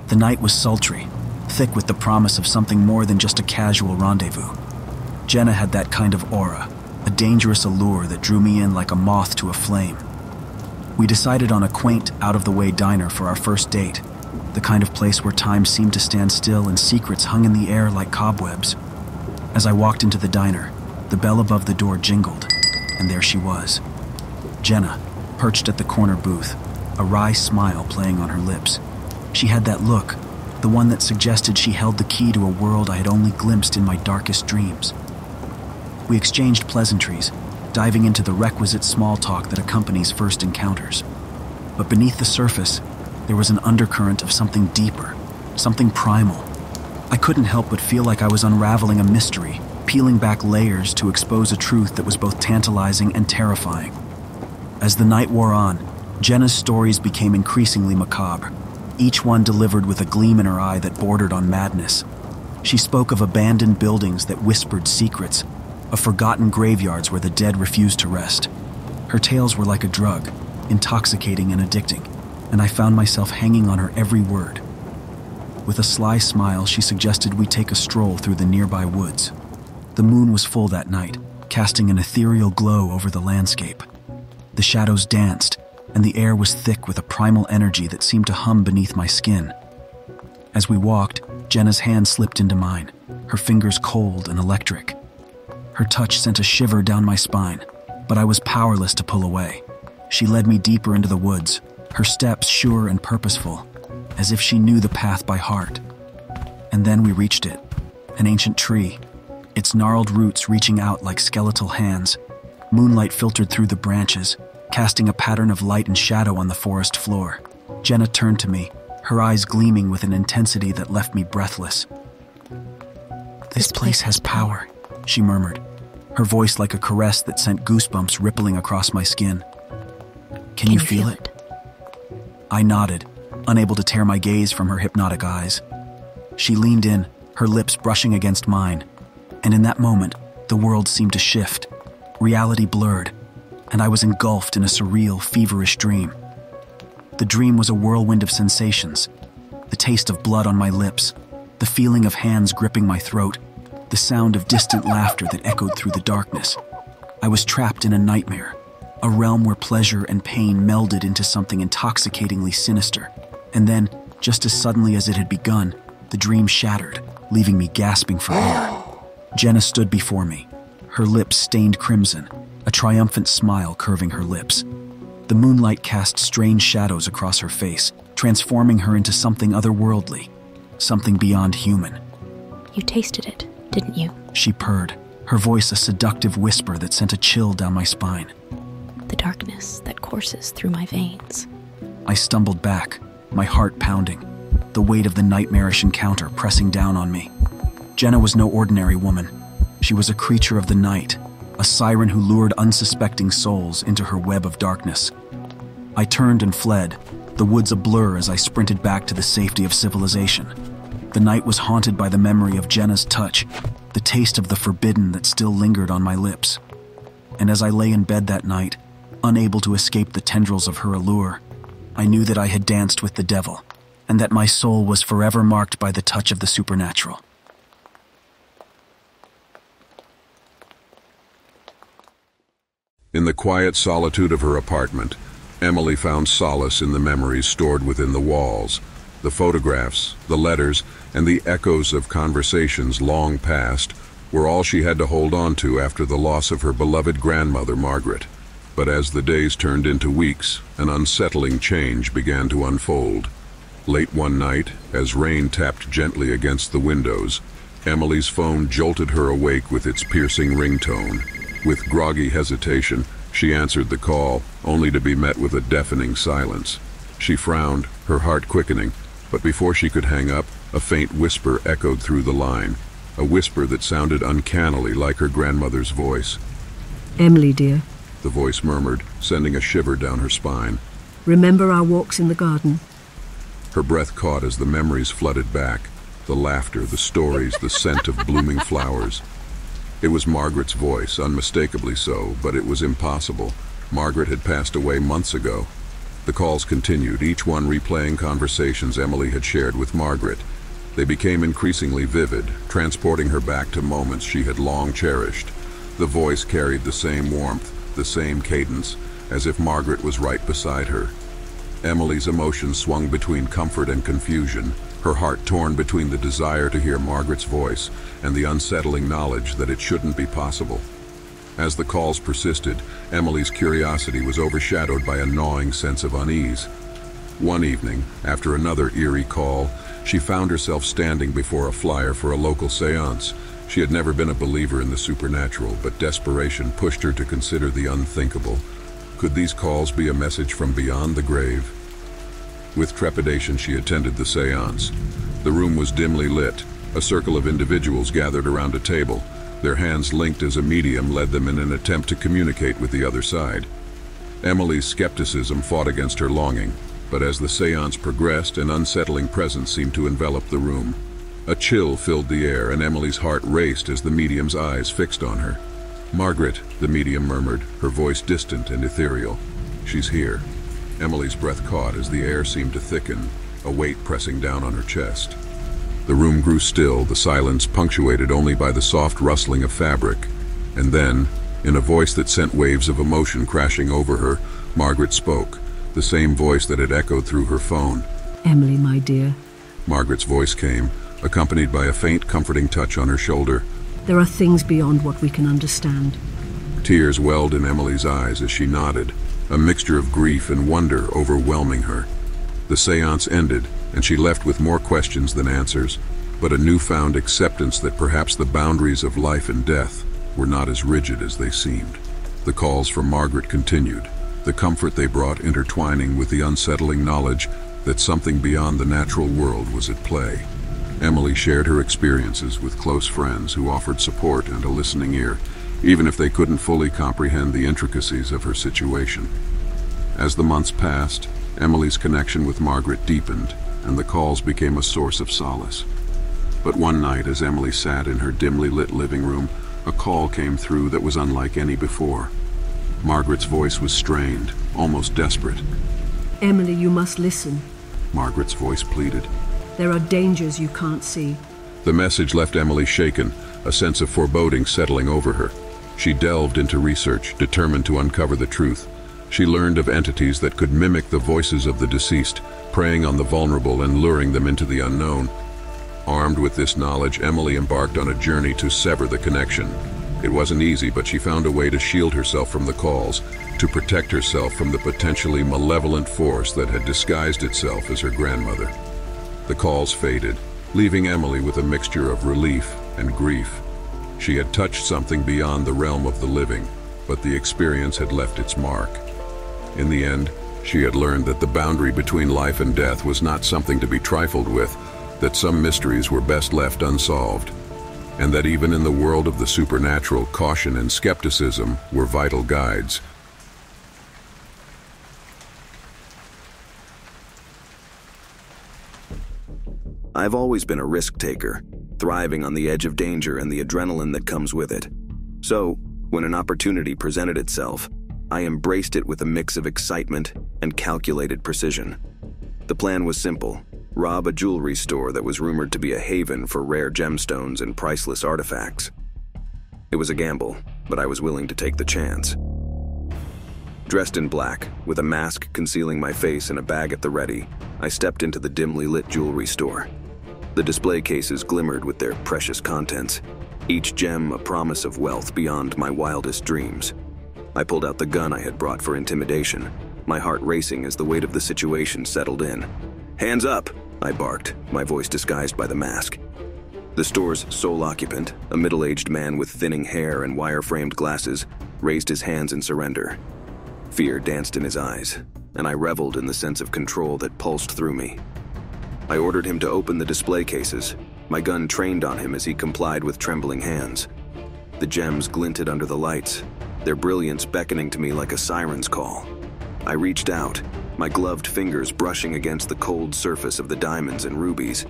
The night was sultry, thick with the promise of something more than just a casual rendezvous. Jenna had that kind of aura, a dangerous allure that drew me in like a moth to a flame. We decided on a quaint, out-of-the-way diner for our first date, the kind of place where time seemed to stand still and secrets hung in the air like cobwebs. As I walked into the diner, the bell above the door jingled, and there she was. Jenna, perched at the corner booth, a wry smile playing on her lips. She had that look, the one that suggested she held the key to a world I had only glimpsed in my darkest dreams. We exchanged pleasantries, diving into the requisite small talk that accompanies first encounters. But beneath the surface, there was an undercurrent of something deeper, something primal. I couldn't help but feel like I was unraveling a mystery, peeling back layers to expose a truth that was both tantalizing and terrifying. As the night wore on, Jenna's stories became increasingly macabre, each one delivered with a gleam in her eye that bordered on madness. She spoke of abandoned buildings that whispered secrets, of forgotten graveyards where the dead refused to rest. Her tales were like a drug, intoxicating and addicting, and I found myself hanging on her every word. With a sly smile, she suggested we take a stroll through the nearby woods. The moon was full that night, casting an ethereal glow over the landscape. The shadows danced, and the air was thick with a primal energy that seemed to hum beneath my skin. As we walked, Jenna's hand slipped into mine, her fingers cold and electric. Her touch sent a shiver down my spine, but I was powerless to pull away. She led me deeper into the woods, her steps sure and purposeful, as if she knew the path by heart. And then we reached it, an ancient tree, its gnarled roots reaching out like skeletal hands. Moonlight filtered through the branches, casting a pattern of light and shadow on the forest floor. Jenna turned to me, her eyes gleaming with an intensity that left me breathless. "This place has power," she murmured, her voice like a caress that sent goosebumps rippling across my skin. Can you feel it? I nodded, unable to tear my gaze from her hypnotic eyes. She leaned in, her lips brushing against mine, and in that moment, the world seemed to shift. Reality blurred, and I was engulfed in a surreal, feverish dream. The dream was a whirlwind of sensations, the taste of blood on my lips, the feeling of hands gripping my throat, the sound of distant laughter that echoed through the darkness. I was trapped in a nightmare, a realm where pleasure and pain melded into something intoxicatingly sinister. And then, just as suddenly as it had begun, the dream shattered, leaving me gasping for air. Jenna stood before me, her lips stained crimson, a triumphant smile curving her lips. The moonlight cast strange shadows across her face, transforming her into something otherworldly, something beyond human. You tasted it, didn't you? She purred, her voice a seductive whisper that sent a chill down my spine. The darkness that courses through my veins. I stumbled back, my heart pounding, the weight of the nightmarish encounter pressing down on me. Jenna was no ordinary woman. She was a creature of the night, a siren who lured unsuspecting souls into her web of darkness. I turned and fled, the woods a blur as I sprinted back to the safety of civilization. The night was haunted by the memory of Jenna's touch, the taste of the forbidden that still lingered on my lips. And as I lay in bed that night, unable to escape the tendrils of her allure, I knew that I had danced with the devil, and that my soul was forever marked by the touch of the supernatural. In the quiet solitude of her apartment, Emily found solace in the memories stored within the walls, the photographs, the letters, and the echoes of conversations long past were all she had to hold on to after the loss of her beloved grandmother, Margaret. But as the days turned into weeks, an unsettling change began to unfold. Late one night, as rain tapped gently against the windows, Emily's phone jolted her awake with its piercing ringtone. With groggy hesitation, she answered the call, only to be met with a deafening silence. She frowned, her heart quickening, but before she could hang up, a faint whisper echoed through the line, a whisper that sounded uncannily like her grandmother's voice. "Emily, dear," the voice murmured, sending a shiver down her spine. "remember our walks in the garden?" Her breath caught as the memories flooded back, the laughter, the stories, the scent of blooming flowers. It was Margaret's voice, unmistakably so, but it was impossible. Margaret had passed away months ago. The calls continued, each one replaying conversations Emily had shared with Margaret. They became increasingly vivid, transporting her back to moments she had long cherished. The voice carried the same warmth, the same cadence, as if Margaret was right beside her. Emily's emotions swung between comfort and confusion, her heart torn between the desire to hear Margaret's voice and the unsettling knowledge that it shouldn't be possible. As the calls persisted, Emily's curiosity was overshadowed by a gnawing sense of unease. One evening, after another eerie call, she found herself standing before a flyer for a local seance. She had never been a believer in the supernatural, but desperation pushed her to consider the unthinkable. Could these calls be a message from beyond the grave? With trepidation, she attended the seance. The room was dimly lit. A circle of individuals gathered around a table, their hands linked as a medium led them in an attempt to communicate with the other side. Emily's skepticism fought against her longing, but as the seance progressed, an unsettling presence seemed to envelop the room. A chill filled the air, and Emily's heart raced as the medium's eyes fixed on her. "Margaret," the medium murmured, her voice distant and ethereal. "She's here." Emily's breath caught as the air seemed to thicken, a weight pressing down on her chest. The room grew still, the silence punctuated only by the soft rustling of fabric. And then, in a voice that sent waves of emotion crashing over her, Margaret spoke, the same voice that had echoed through her phone. "Emily, my dear." Margaret's voice came, accompanied by a faint, comforting touch on her shoulder. "There are things beyond what we can understand." Tears welled in Emily's eyes as she nodded, a mixture of grief and wonder overwhelming her. The seance ended, and she left with more questions than answers, but a newfound acceptance that perhaps the boundaries of life and death were not as rigid as they seemed. The calls from Margaret continued, the comfort they brought intertwining with the unsettling knowledge that something beyond the natural world was at play. Emily shared her experiences with close friends who offered support and a listening ear, even if they couldn't fully comprehend the intricacies of her situation. As the months passed, Emily's connection with Margaret deepened, and the calls became a source of solace. But one night, as Emily sat in her dimly lit living room, a call came through that was unlike any before. Margaret's voice was strained, almost desperate. "Emily, you must listen. Margaret's voice pleaded. There are dangers you can't see." The message left Emily shaken, a sense of foreboding settling over her. She delved into research, determined to uncover the truth. She learned of entities that could mimic the voices of the deceased, preying on the vulnerable and luring them into the unknown. Armed with this knowledge, Emily embarked on a journey to sever the connection. It wasn't easy, but she found a way to shield herself from the calls, to protect herself from the potentially malevolent force that had disguised itself as her grandmother. The calls faded, leaving Emily with a mixture of relief and grief. She had touched something beyond the realm of the living, but the experience had left its mark. In the end, she had learned that the boundary between life and death was not something to be trifled with, that some mysteries were best left unsolved, and that even in the world of the supernatural, caution and skepticism were vital guides. I've always been a risk taker, thriving on the edge of danger and the adrenaline that comes with it. So, when an opportunity presented itself, I embraced it with a mix of excitement and calculated precision. The plan was simple: rob a jewelry store that was rumored to be a haven for rare gemstones and priceless artifacts. It was a gamble, but I was willing to take the chance. Dressed in black, with a mask concealing my face and a bag at the ready, I stepped into the dimly lit jewelry store. The display cases glimmered with their precious contents, each gem a promise of wealth beyond my wildest dreams. I pulled out the gun I had brought for intimidation, my heart racing as the weight of the situation settled in. "Hands up!" I barked, my voice disguised by the mask. The store's sole occupant, a middle-aged man with thinning hair and wire-framed glasses, raised his hands in surrender. Fear danced in his eyes, and I reveled in the sense of control that pulsed through me. I ordered him to open the display cases, my gun trained on him as he complied with trembling hands. The gems glinted under the lights, their brilliance beckoning to me like a siren's call. I reached out, my gloved fingers brushing against the cold surface of the diamonds and rubies.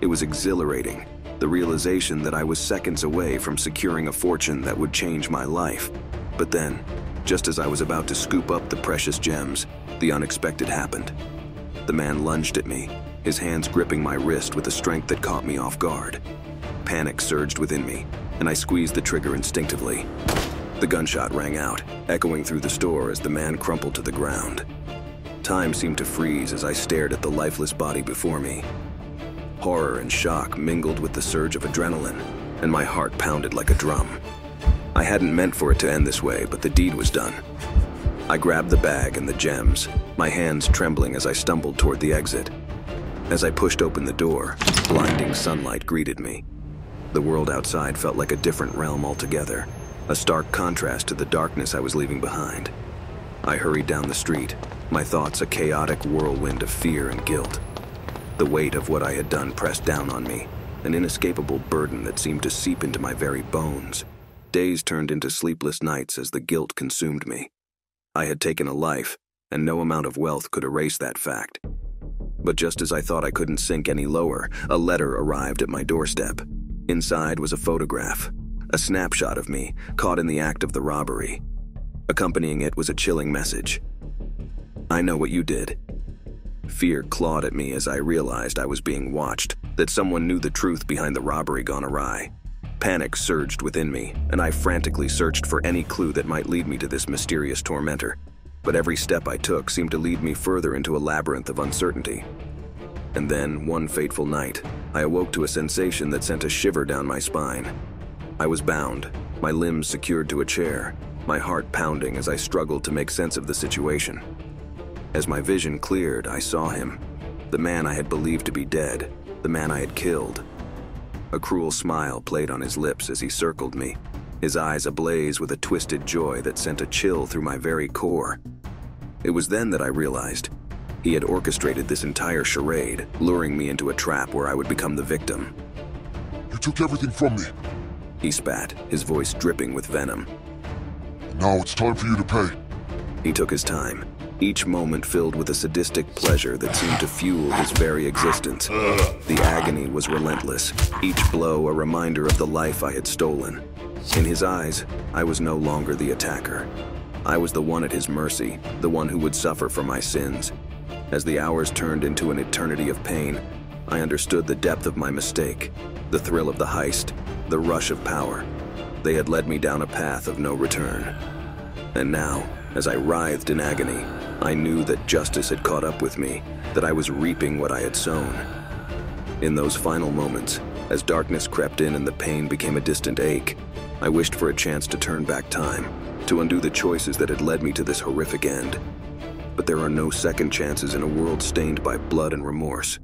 It was exhilarating, the realization that I was seconds away from securing a fortune that would change my life. But then, just as I was about to scoop up the precious gems, the unexpected happened. The man lunged at me, his hands gripping my wrist with a strength that caught me off guard. Panic surged within me, and I squeezed the trigger instinctively. The gunshot rang out, echoing through the store as the man crumpled to the ground. Time seemed to freeze as I stared at the lifeless body before me. Horror and shock mingled with the surge of adrenaline, and my heart pounded like a drum. I hadn't meant for it to end this way, but the deed was done. I grabbed the bag and the gems, my hands trembling as I stumbled toward the exit. As I pushed open the door, blinding sunlight greeted me. The world outside felt like a different realm altogether, a stark contrast to the darkness I was leaving behind. I hurried down the street, my thoughts a chaotic whirlwind of fear and guilt. The weight of what I had done pressed down on me, an inescapable burden that seemed to seep into my very bones. Days turned into sleepless nights as the guilt consumed me. I had taken a life, and no amount of wealth could erase that fact. But just as I thought I couldn't sink any lower, a letter arrived at my doorstep. Inside was a photograph, a snapshot of me, caught in the act of the robbery. Accompanying it was a chilling message. "I know what you did." Fear clawed at me as I realized I was being watched, that someone knew the truth behind the robbery gone awry. Panic surged within me, and I frantically searched for any clue that might lead me to this mysterious tormentor. But every step I took seemed to lead me further into a labyrinth of uncertainty. And then, one fateful night, I awoke to a sensation that sent a shiver down my spine. I was bound, my limbs secured to a chair, my heart pounding as I struggled to make sense of the situation. As my vision cleared, I saw him, the man I had believed to be dead, the man I had killed. A cruel smile played on his lips as he circled me, his eyes ablaze with a twisted joy that sent a chill through my very core. It was then that I realized he had orchestrated this entire charade, luring me into a trap where I would become the victim. "You took everything from me. He spat, his voice dripping with venom. Now it's time for you to pay." He took his time, each moment filled with a sadistic pleasure that seemed to fuel his very existence. The agony was relentless, each blow a reminder of the life I had stolen. In his eyes, I was no longer the attacker. I was the one at his mercy, the one who would suffer for my sins. As the hours turned into an eternity of pain, I understood the depth of my mistake, the thrill of the heist, the rush of power. They had led me down a path of no return. And now, as I writhed in agony, I knew that justice had caught up with me, that I was reaping what I had sown. In those final moments, as darkness crept in and the pain became a distant ache, I wished for a chance to turn back time, to undo the choices that had led me to this horrific end. But there are no second chances in a world stained by blood and remorse.